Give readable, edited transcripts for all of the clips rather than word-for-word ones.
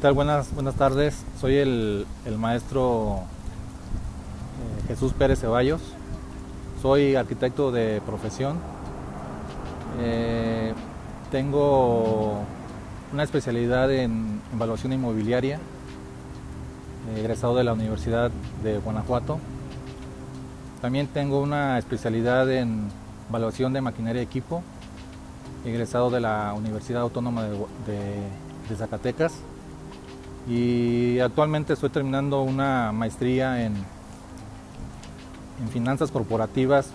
tal? Buenas tardes. Soy el maestro Jesús Pérez Ceballos. Soy arquitecto de profesión. Tengo una especialidad en evaluación inmobiliaria, egresado de la Universidad de Guanajuato. También tengo una especialidad en evaluación de maquinaria y equipo, egresado de la Universidad Autónoma de Zacatecas. Y actualmente estoy terminando una maestría en finanzas corporativas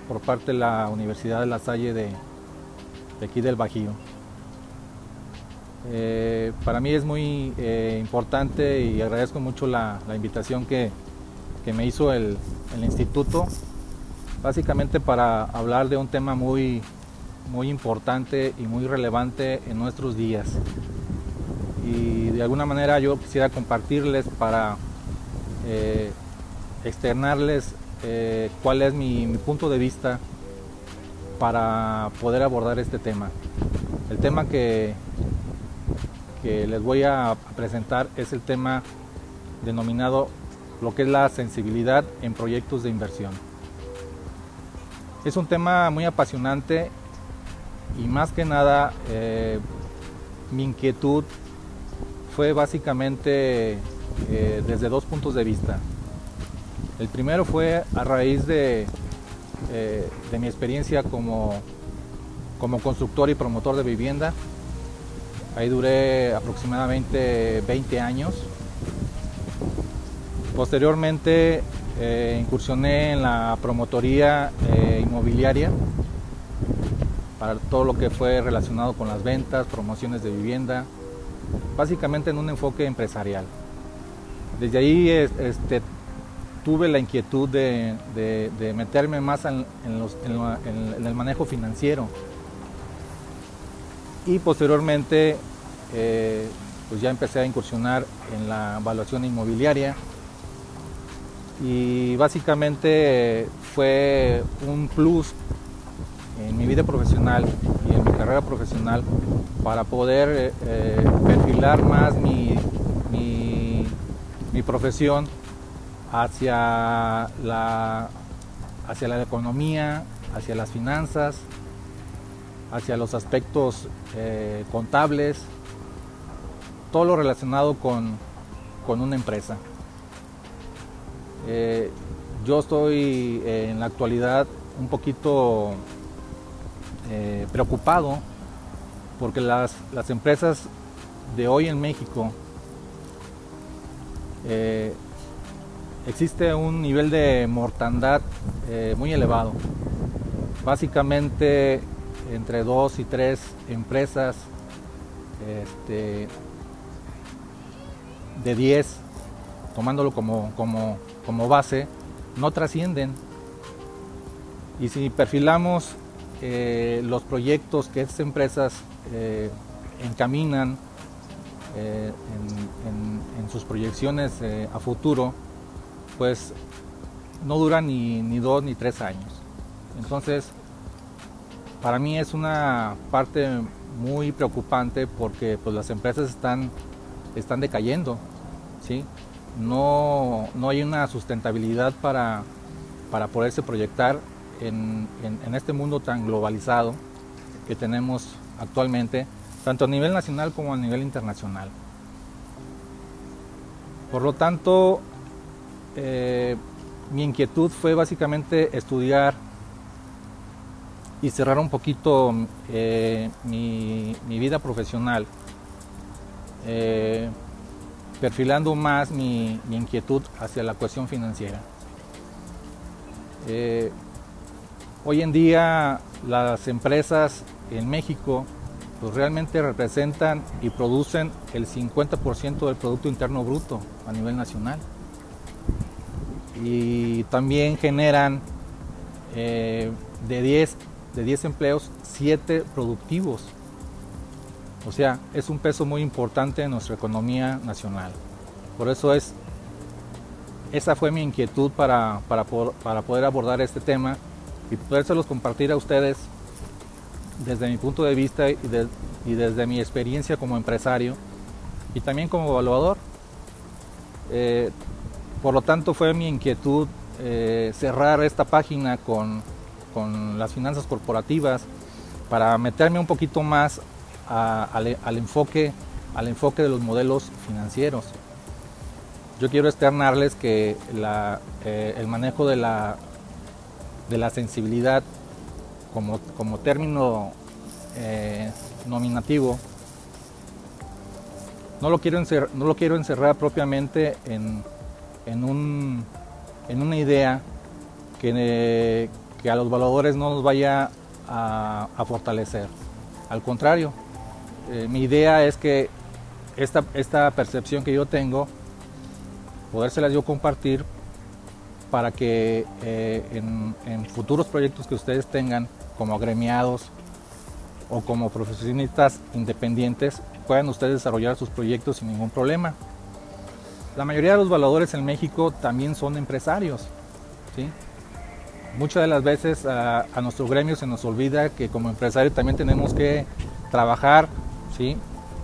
por parte de la Universidad de La Salle de aquí del Bajío. Para mí es muy importante y agradezco mucho la invitación que me hizo el instituto, básicamente para hablar de un tema muy importante y muy relevante en nuestros días. Y de alguna manera yo quisiera compartirles para externarles cuál es mi punto de vista para poder abordar este tema. El tema que les voy a presentar es el tema denominado lo que es la sensibilidad en proyectos de inversión. Es un tema muy apasionante y más que nada mi inquietud fue básicamente desde dos puntos de vista. El primero fue a raíz de mi experiencia como constructor y promotor de vivienda. Ahí duré aproximadamente 20 años. Posteriormente incursioné en la promotoría inmobiliaria para todo lo que fue relacionado con las ventas, promociones de vivienda, básicamente en un enfoque empresarial. Desde ahí tuve la inquietud de meterme más en el manejo financiero. Y posteriormente pues ya empecé a incursionar en la evaluación inmobiliaria y básicamente fue un plus en mi vida profesional y en mi carrera profesional para poder perfilar más mi profesión hacia la economía, hacia las finanzas, hacia los aspectos contables, todo lo relacionado con una empresa. Yo estoy en la actualidad un poquito preocupado porque las empresas de hoy en México existe un nivel de mortandad muy elevado. Básicamente entre 2 y 3 empresas de 10, tomándolo como base, no trascienden. Y si perfilamos los proyectos que estas empresas encaminan en sus proyecciones a futuro, pues no duran ni 2 ni 3 años. Entonces, para mí es una parte muy preocupante porque pues, las empresas están decayendo, ¿sí? No hay una sustentabilidad para poderse proyectar en este mundo tan globalizado que tenemos actualmente, tanto a nivel nacional como a nivel internacional. Por lo tanto, mi inquietud fue básicamente estudiar y cerrar un poquito mi vida profesional, perfilando más mi inquietud hacia la cuestión financiera. Hoy en día las empresas en México pues realmente representan y producen el 50% del Producto Interno Bruto a nivel nacional. Y también generan de 10 empleos, 7 productivos. O sea, es un peso muy importante en nuestra economía nacional. Por eso esa fue mi inquietud para poder abordar este tema y podérselos compartir a ustedes desde mi punto de vista y desde mi experiencia como empresario y también como evaluador. Por lo tanto, fue mi inquietud cerrar esta página con las finanzas corporativas para meterme un poquito más al enfoque de los modelos financieros. Yo quiero externarles que el manejo de la sensibilidad como término nominativo no lo quiero encerrar propiamente en una idea que a los evaluadores no nos vaya a fortalecer. Al contrario, mi idea es que esta percepción que yo tengo, podérselas yo compartir para que en futuros proyectos que ustedes tengan como agremiados o como profesionistas independientes, puedan ustedes desarrollar sus proyectos sin ningún problema. La mayoría de los evaluadores en México también son empresarios, ¿sí? Muchas de las veces a nuestro gremio se nos olvida que como empresario también tenemos que trabajar, ¿sí?,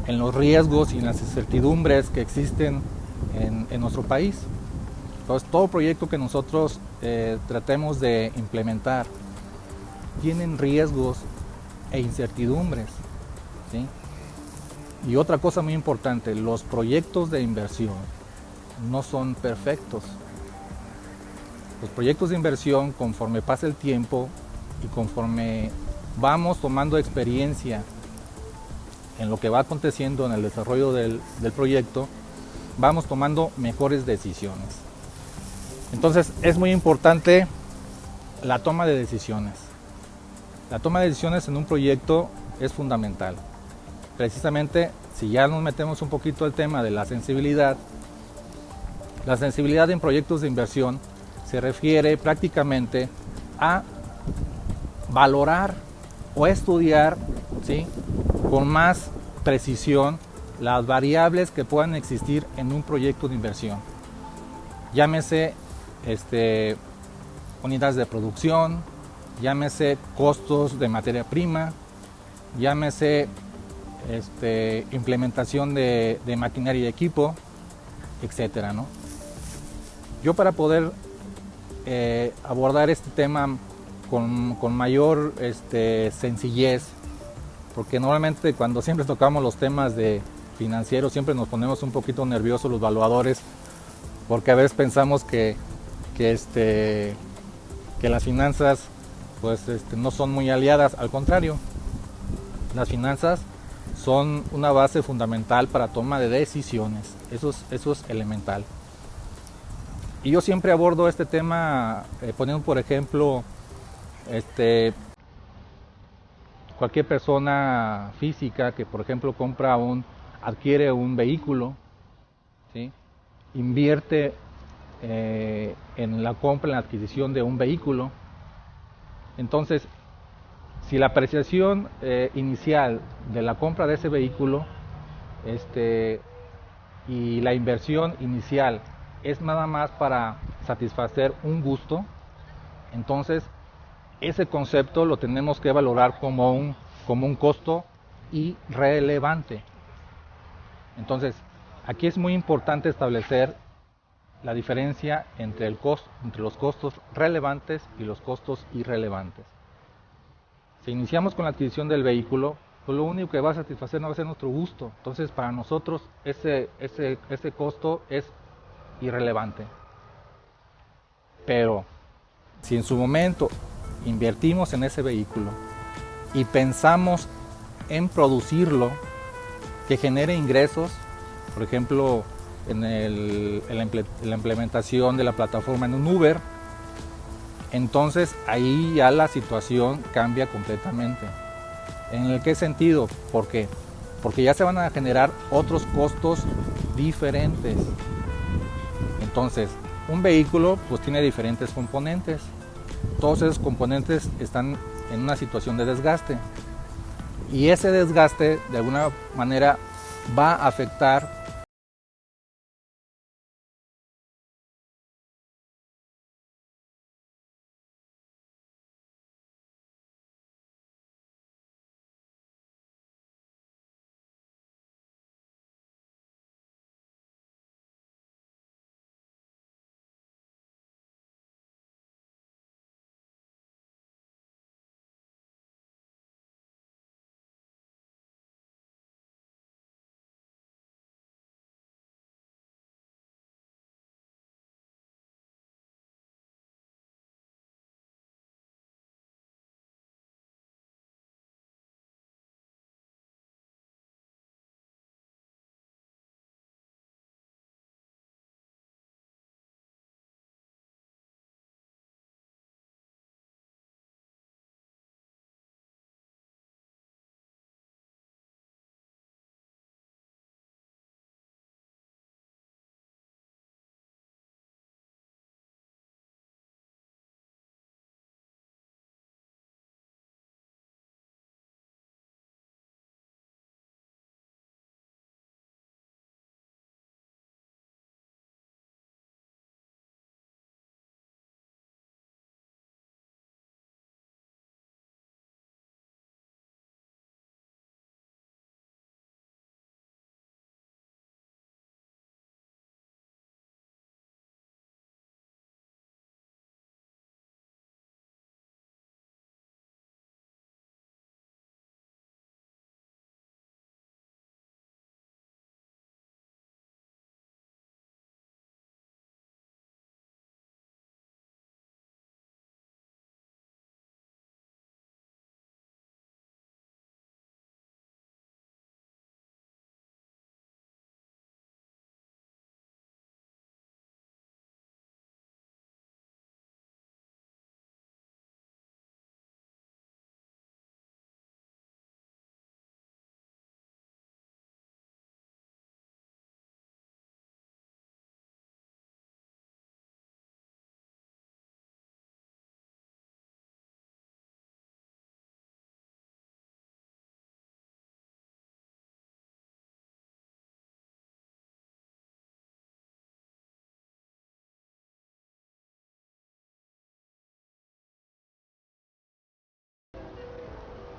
en los riesgos y en las incertidumbres que existen en nuestro país. Entonces, todo proyecto que nosotros tratemos de implementar tienen riesgos e incertidumbres, ¿sí? Y otra cosa muy importante, los proyectos de inversión no son perfectos. Los proyectos de inversión, conforme pasa el tiempo y conforme vamos tomando experiencia en lo que va aconteciendo en el desarrollo del proyecto, vamos tomando mejores decisiones. Entonces, es muy importante la toma de decisiones. La toma de decisiones en un proyecto es fundamental. Precisamente, si ya nos metemos un poquito al tema de la sensibilidad en proyectos de inversión se refiere prácticamente a valorar o estudiar, ¿sí?, con más precisión las variables que puedan existir en un proyecto de inversión. Llámese unidades de producción, llámese costos de materia prima, llámese implementación de maquinaria y equipo, etcétera, ¿no? Yo, para poder abordar este tema con mayor sencillez, porque normalmente cuando siempre tocamos los temas de financieros siempre nos ponemos un poquito nerviosos los evaluadores, porque a veces pensamos que las finanzas pues no son muy aliadas. Al contrario, las finanzas son una base fundamental para toma de decisiones. Eso es elemental. Y yo siempre abordo este tema poniendo, por ejemplo, cualquier persona física que, por ejemplo, adquiere un vehículo, ¿sí?, invierte en la compra, en la adquisición de un vehículo. Entonces, si la apreciación inicial de la compra de ese vehículo y la inversión inicial es nada más para satisfacer un gusto, entonces ese concepto lo tenemos que valorar como un costo irrelevante. Entonces, aquí es muy importante establecer la diferencia entre los costos relevantes y los costos irrelevantes. Si iniciamos con la adquisición del vehículo, pues lo único que va a satisfacer no va a ser nuestro gusto. Entonces, para nosotros ese costo es irrelevante. Pero si en su momento invertimos en ese vehículo y pensamos en producirlo, que genere ingresos, por ejemplo, en la implementación de la plataforma en un Uber, entonces ahí ya la situación cambia completamente. ¿En el qué sentido? ¿Por qué? Porque ya se van a generar otros costos diferentes. Entonces, un vehículo pues tiene diferentes componentes. Todos esos componentes están en una situación de desgaste. Y ese desgaste, de alguna manera, va a afectar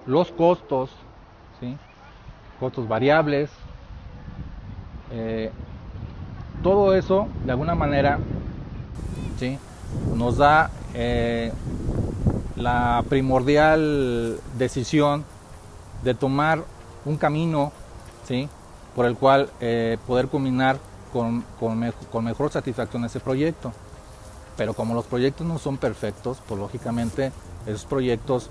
los costos, ¿sí? Costos variables, todo eso de alguna manera, ¿sí? Nos da la primordial decisión de tomar un camino, ¿sí? Por el cual poder culminar con mejor satisfacción ese proyecto. Pero como los proyectos no son perfectos, pues lógicamente esos proyectos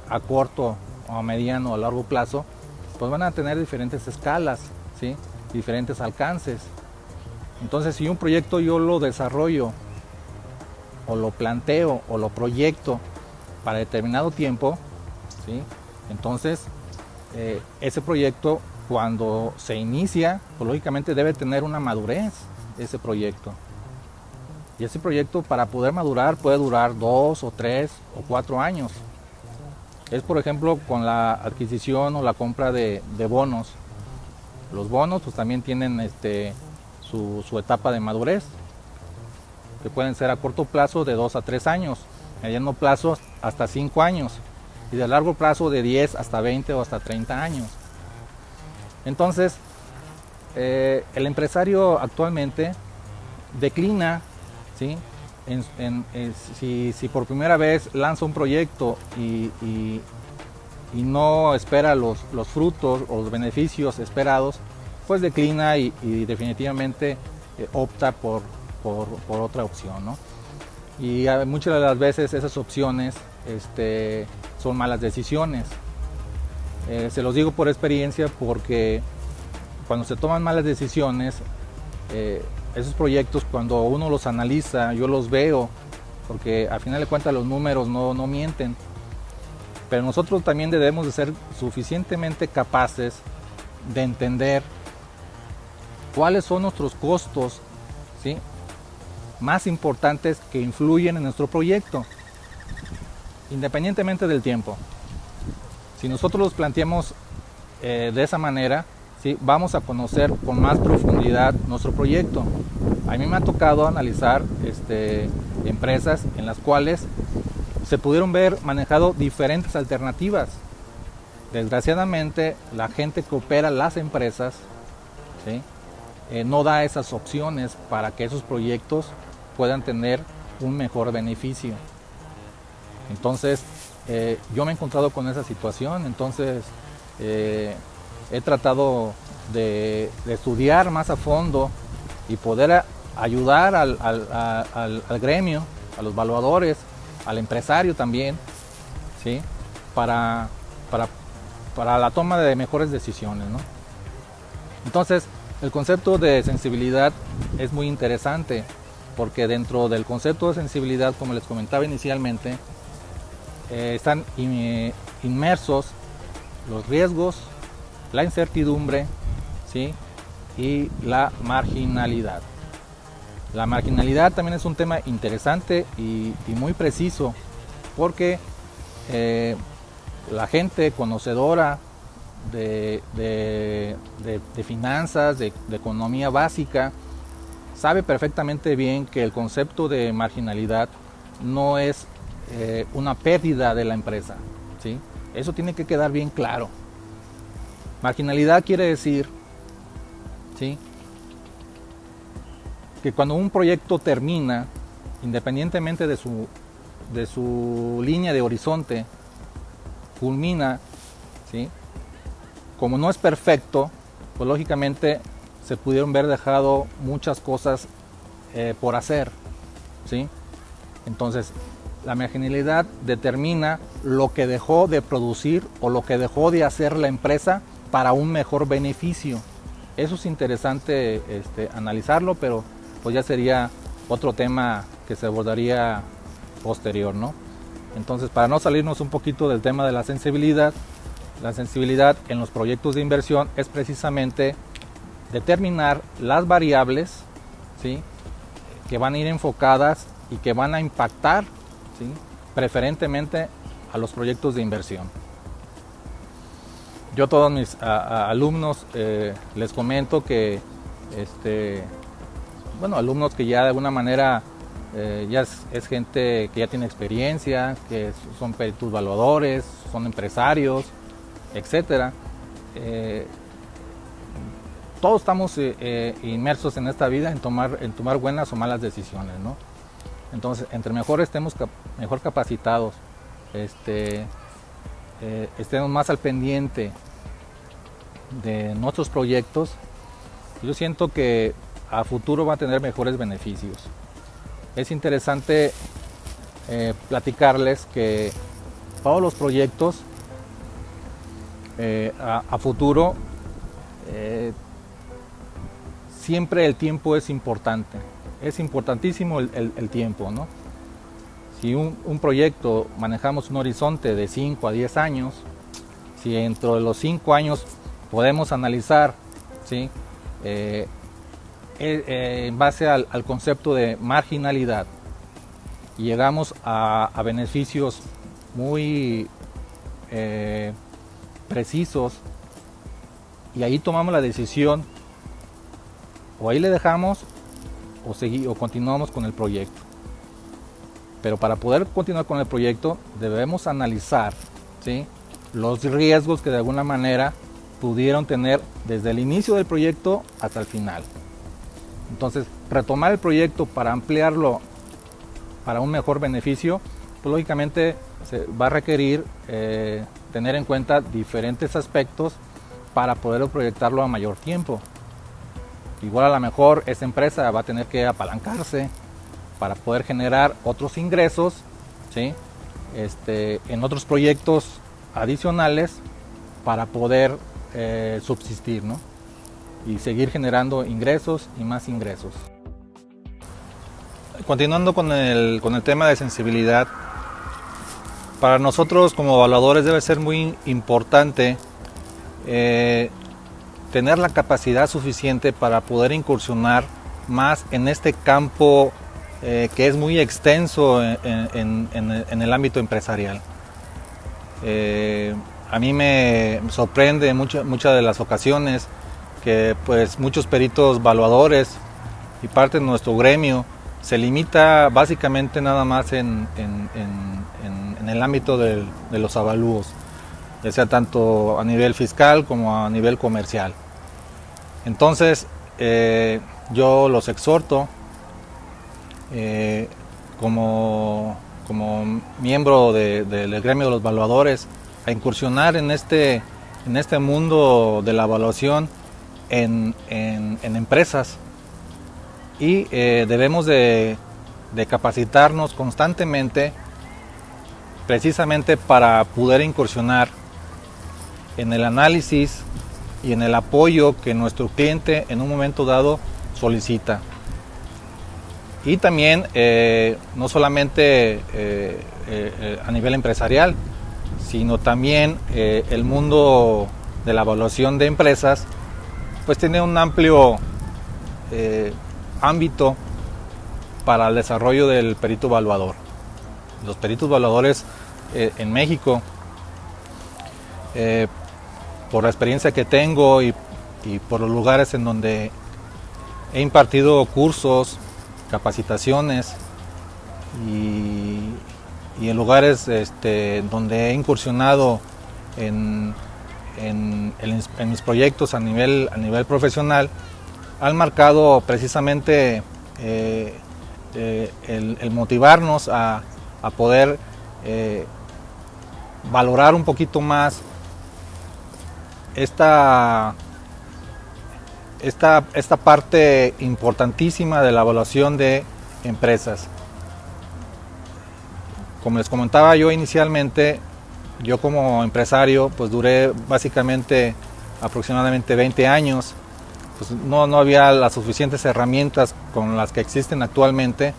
a corto o a mediano o a largo plazo pues van a tener diferentes escalas, ¿sí? Diferentes alcances. Entonces, si un proyecto yo lo desarrollo o lo planteo o lo proyecto para determinado tiempo, ¿sí? Entonces ese proyecto, cuando se inicia, pues lógicamente debe tener una madurez ese proyecto. Y ese proyecto, para poder madurar, puede durar 2 o 3 o 4 años. Es, por ejemplo, con la adquisición o la compra de bonos. Los bonos pues también tienen su etapa de madurez, que pueden ser a corto plazo de 2 a 3 años, mediano plazo hasta 5 años y de largo plazo de 10 hasta 20 o hasta 30 años. Entonces, el empresario actualmente declina, ¿sí? Si por primera vez lanza un proyecto y no espera los frutos o los beneficios esperados, pues declina y definitivamente opta por otra opción, ¿no? Y muchas de las veces esas opciones son malas decisiones. Se los digo por experiencia, porque cuando se toman malas decisiones, esos proyectos, cuando uno los analiza, yo los veo, porque al final de cuentas los números no mienten, pero nosotros también debemos de ser suficientemente capaces de entender cuáles son nuestros costos, ¿sí? Más importantes que influyen en nuestro proyecto, independientemente del tiempo. Si nosotros los planteamos de esa manera, ¿sí? Vamos a conocer con más profundidad nuestro proyecto. A mí me ha tocado analizar empresas en las cuales se pudieron ver manejado diferentes alternativas. Desgraciadamente, la gente que opera las empresas, ¿sí? No da esas opciones para que esos proyectos puedan tener un mejor beneficio. Entonces, yo me he encontrado con esa situación. Entonces, he tratado de estudiar más a fondo y poder ayudar al gremio, a los valuadores, al empresario también, ¿sí? para la toma de mejores decisiones, ¿no? Entonces, el concepto de sensibilidad es muy interesante, porque dentro del concepto de sensibilidad, como les comentaba inicialmente, están inmersos los riesgos, la incertidumbre, ¿sí? Y la marginalidad. La marginalidad también es un tema interesante y muy preciso, porque la gente conocedora de finanzas, de economía básica, sabe perfectamente bien que el concepto de marginalidad no es una pérdida de la empresa, ¿sí? Eso tiene que quedar bien claro. Marginalidad quiere decir, ¿sí?, que cuando un proyecto termina, independientemente de su línea de horizonte, culmina, ¿sí?, como no es perfecto, pues lógicamente se pudieron ver dejado muchas cosas por hacer, ¿sí? Entonces, la marginalidad determina lo que dejó de producir o lo que dejó de hacer la empresa para un mejor beneficio. Eso es interesante analizarlo, pero pues ya sería otro tema que se abordaría posterior, ¿no? Entonces, para no salirnos un poquito del tema de la sensibilidad en los proyectos de inversión es precisamente determinar las variables, ¿sí?, que van a ir enfocadas y que van a impactar, ¿sí?, preferentemente a los proyectos de inversión. Yo a todos mis alumnos les comento que, alumnos que ya de alguna manera ya es gente que ya tiene experiencia, que son peritos evaluadores, son empresarios, etcétera. Todos estamos inmersos en esta vida en tomar buenas o malas decisiones, ¿no? Entonces, entre mejor estemos, mejor capacitados, estemos más al pendiente de nuestros proyectos, yo siento que a futuro va a tener mejores beneficios. Es interesante platicarles que todos los proyectos a futuro, siempre el tiempo es importante. Es importantísimo el tiempo, ¿no? Si un proyecto manejamos un horizonte de 5 a 10 años, si dentro de los 5 años podemos analizar, ¿sí? En base al concepto de marginalidad, y llegamos a beneficios muy precisos, y ahí tomamos la decisión, o ahí le dejamos o continuamos con el proyecto. Pero para poder continuar con el proyecto debemos analizar, ¿sí?, los riesgos que de alguna manera pudieron tener desde el inicio del proyecto hasta el final. Entonces, retomar el proyecto para ampliarlo para un mejor beneficio, pues lógicamente se va a requerir tener en cuenta diferentes aspectos para poder proyectarlo a mayor tiempo. Igual a lo mejor esta empresa va a tener que apalancarse para poder generar otros ingresos, ¿sí?, en otros proyectos adicionales para poder subsistir, ¿no?, y seguir generando ingresos y más ingresos. Continuando con el tema de sensibilidad, para nosotros como evaluadores debe ser muy importante tener la capacidad suficiente para poder incursionar más en este campo que es muy extenso en el ámbito empresarial. A mí me sorprende muchas de las ocasiones que pues muchos peritos evaluadores y parte de nuestro gremio se limita básicamente nada más en el ámbito de los avalúos, ya sea tanto a nivel fiscal como a nivel comercial. Entonces, yo los exhorto como miembro del gremio de los evaluadores a incursionar en este mundo de la evaluación en empresas, y debemos de capacitarnos constantemente precisamente para poder incursionar en el análisis y en el apoyo que nuestro cliente en un momento dado solicita. Y también no solamente a nivel empresarial, sino también el mundo de la evaluación de empresas pues tiene un amplio ámbito para el desarrollo del perito evaluador. Los peritos evaluadores en México, por la experiencia que tengo y por los lugares en donde he impartido cursos, capacitaciones y en lugares donde he incursionado en mis proyectos a nivel profesional, han marcado precisamente el motivarnos a poder valorar un poquito más esta parte importantísima de la evaluación de empresas. Como les comentaba yo inicialmente, yo como empresario pues duré básicamente aproximadamente 20 años. Pues no había las suficientes herramientas con las que existen actualmente,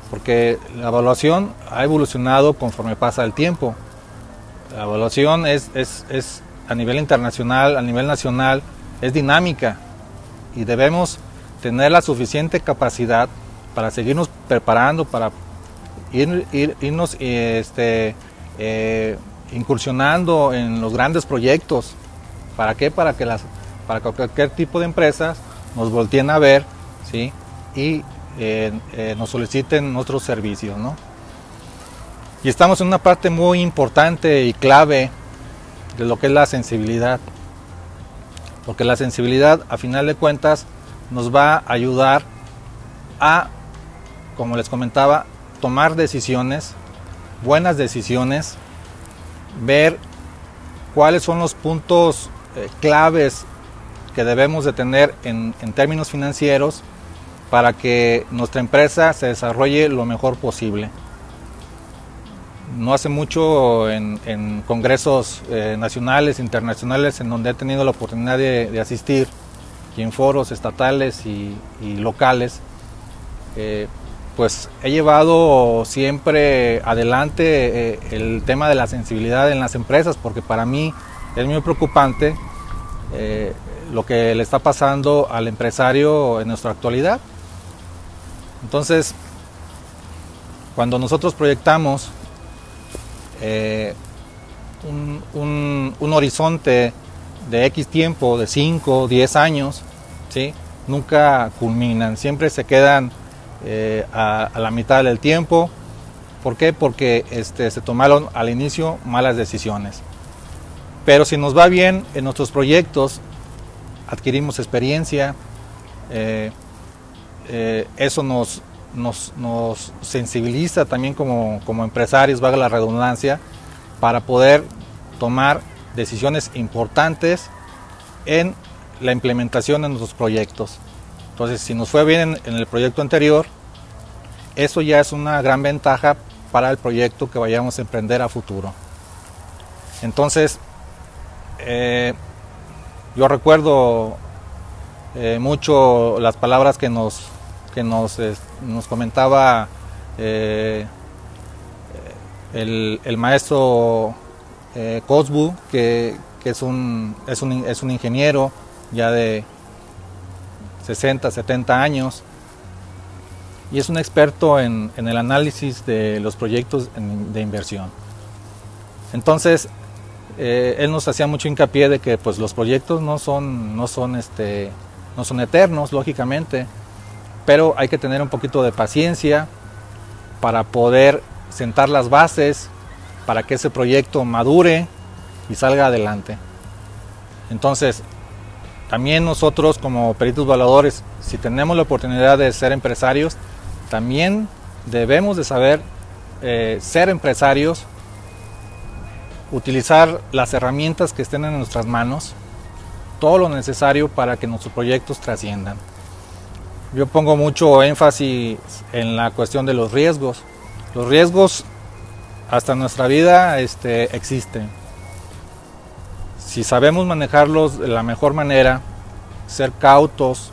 porque la evaluación ha evolucionado conforme pasa el tiempo. La evaluación es a nivel internacional, a nivel nacional, es dinámica, y debemos tener la suficiente capacidad para seguirnos preparando, para irnos incursionando en los grandes proyectos. ¿Para qué? Para que cualquier tipo de empresas nos volteen a ver, ¿sí?, y nos soliciten nuestros servicios, ¿no? Y estamos en una parte muy importante y clave de lo que es la sensibilidad, porque la sensibilidad, a final de cuentas, nos va a ayudar a, como les comentaba, tomar decisiones, buenas decisiones, ver cuáles son los puntos claves que debemos de tener en términos financieros para que nuestra empresa se desarrolle lo mejor posible. No hace mucho en congresos nacionales, internacionales, en donde he tenido la oportunidad de asistir, y en foros estatales y locales, pues he llevado siempre adelante el tema de la sensibilidad en las empresas, porque para mí es muy preocupante lo que le está pasando al empresario en nuestra actualidad. Entonces, cuando nosotros proyectamos un horizonte de X tiempo, de 5, 10 años, ¿sí? Nunca culminan, siempre se quedan a la mitad del tiempo. ¿Por qué? Porque se tomaron al inicio malas decisiones. Pero si nos va bien en nuestros proyectos, adquirimos experiencia, eso nos sensibiliza también como empresarios, valga la redundancia, para poder tomar decisiones importantes en la implementación de nuestros proyectos. Entonces, si nos fue bien en el proyecto anterior, eso ya es una gran ventaja para el proyecto que vayamos a emprender a futuro. Entonces, yo recuerdo mucho las palabras que nos comentaba el maestro Cosbu, que es un ingeniero ya de 60, 70 años, y es un experto en el análisis de los proyectos de inversión. Entonces, él nos hacía mucho hincapié de que pues, los proyectos no son eternos, lógicamente, pero hay que tener un poquito de paciencia para poder sentar las bases para que ese proyecto madure y salga adelante. Entonces, también nosotros como peritos evaluadores, si tenemos la oportunidad de ser empresarios, también debemos de saber ser empresarios, utilizar las herramientas que estén en nuestras manos, todo lo necesario para que nuestros proyectos trasciendan. Yo pongo mucho énfasis en la cuestión de los riesgos. Los riesgos hasta en nuestra vida existen. Si sabemos manejarlos de la mejor manera, ser cautos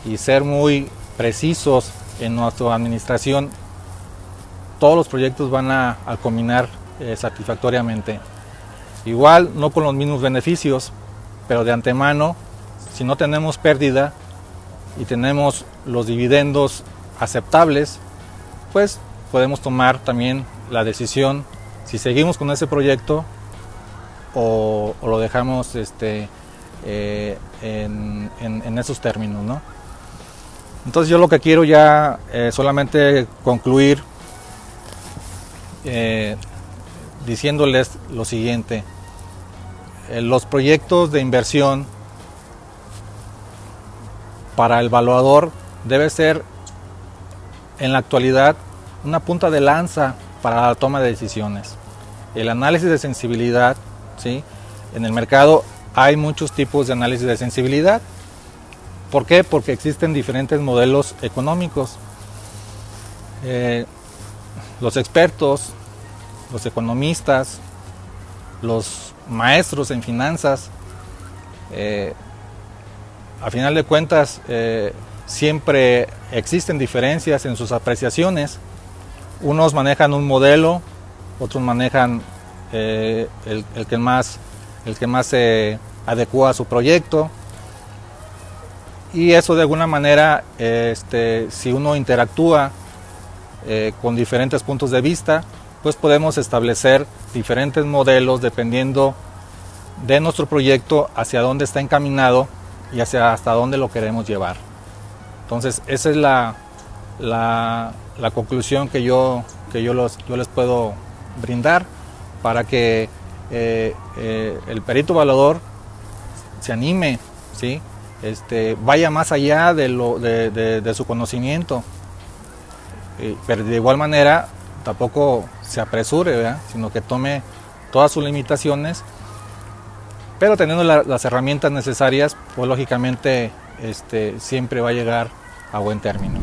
y ser muy precisos en nuestra administración, todos los proyectos van a culminar satisfactoriamente. Igual, no con los mismos beneficios, pero de antemano, si no tenemos pérdida y tenemos los dividendos aceptables, pues podemos tomar también la decisión si seguimos con ese proyecto o lo dejamos en esos términos, ¿no? Entonces yo lo que quiero ya solamente concluir diciéndoles lo siguiente: los proyectos de inversión para el evaluador debe ser en la actualidad una punta de lanza para la toma de decisiones. El análisis de sensibilidad, ¿sí? En el mercado hay muchos tipos de análisis de sensibilidad. ¿Por qué? Porque existen diferentes modelos económicos. Los expertos, los economistas, los maestros en finanzas, a final de cuentas siempre existen diferencias en sus apreciaciones. Unos manejan un modelo, otros manejan el que más se adecua a su proyecto, y eso de alguna manera, si uno interactúa con diferentes puntos de vista, pues podemos establecer diferentes modelos dependiendo de nuestro proyecto, hacia dónde está encaminado y hasta dónde lo queremos llevar. Entonces esa es la conclusión que yo les puedo brindar para que el perito evaluador se anime, ¿sí? Vaya más allá de su conocimiento, pero de igual manera tampoco se apresure, ¿verdad? Sino que tome todas sus limitaciones, pero teniendo las herramientas necesarias, pues lógicamente siempre va a llegar a buen término.